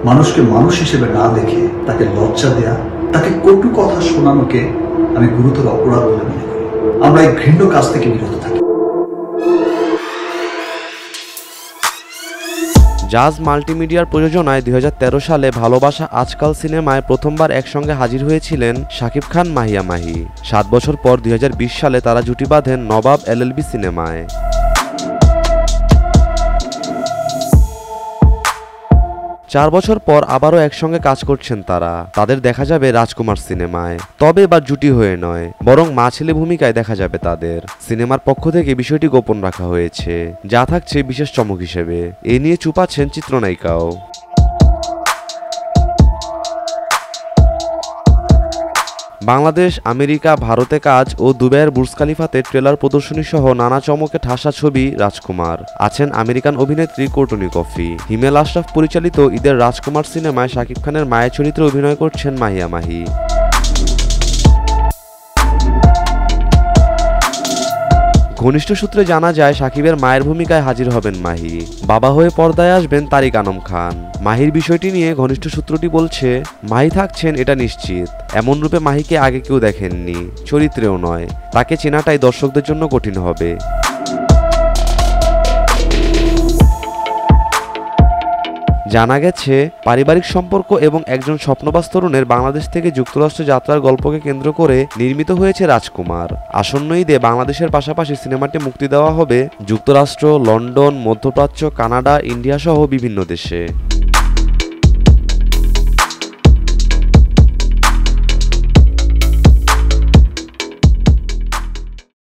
মানুষকে মানুষ হিসেবে না দেখে তাকে লজ্জা দেয়া, তাকে কটু কথা শোনানোকে আমি গুরুতর অপরাধ বলে মনে করি। আমরা এই ঘৃণ্য কাজ থেকে বিরত থাকি। জাজ মাল্টিমিডিয়ার প্রযোজনায় 2013 সালে ভালোবাসা আজকাল সিনেমায় প্রথমবার একসঙ্গে হাজির হয়েছিলেন শাকিব খান, মাহিয়া মাহি। 7 বছর পর 2020 সালে তারা জুটি বাঁধেন নবাব LLB সিনেমায়। 4 বছর পর আবারও একসঙ্গে কাজ করছেন তারা। তাদের দেখা যাবে রাজকুমার সিনেমায়, তবে এবার জুটি হয়ে নয়, বরং মা ছেলে ভূমিকায় দেখা যাবে তাদের। সিনেমার পক্ষ থেকে বিষয়টি গোপন রাখা হয়েছে, যা থাকছে বিশেষ চমক হিসেবে। এ নিয়ে চুপ আছেন চিত্রনায়িকাও। বাংলাদেশ, আমেরিকা, ভারতে কাজ ও দুবাইয়ের বুর্জ খালিফাতে ট্রেলার প্রদর্শনী সহ নানা চমকে ঠাসা ছবি রাজকুমার। আছেন আমেরিকান অভিনেত্রী কোর্টনি কফি। হিমেল আশরাফ পরিচালিত ঈদের রাজকুমার সিনেমায় শাকিব খানের মায়ের চরিত্রে অভিনয় করছেন মাহিয়া মাহি। ঘনিষ্ঠ সূত্রে জানা যায় শাকিবের মায়ের ভূমিকায় হাজির হবেন মাহি। বাবা হয়ে পর্দায় আসবেন তারিক আনাম খান। মাহির বিষয়টি নিয়ে ঘনিষ্ঠ সূত্রটি বলছে, মাহি থাকছেন এটা নিশ্চিত। এমন রূপে মাহিকে আগে কেউ দেখেননি, চরিত্রেও নয়। তাকে চেনাটাই দর্শকদের জন্য কঠিন হবে। জানা গেছে, পারিবারিক সম্পর্ক এবং একজন স্বপ্নবাজ তরুণের বাংলাদেশ থেকে যুক্তরাষ্ট্রে যাত্রার গল্পকে কেন্দ্র করে নির্মিত হয়েছে রাজকুমার। আসন্ন ঈদে বাংলাদেশের পাশাপাশি সিনেমাটি মুক্তি দেওয়া হবে যুক্তরাষ্ট্র, লন্ডন, মধ্যপ্রাচ্য, কানাডা, ইন্ডিয়া সহ বিভিন্ন দেশে।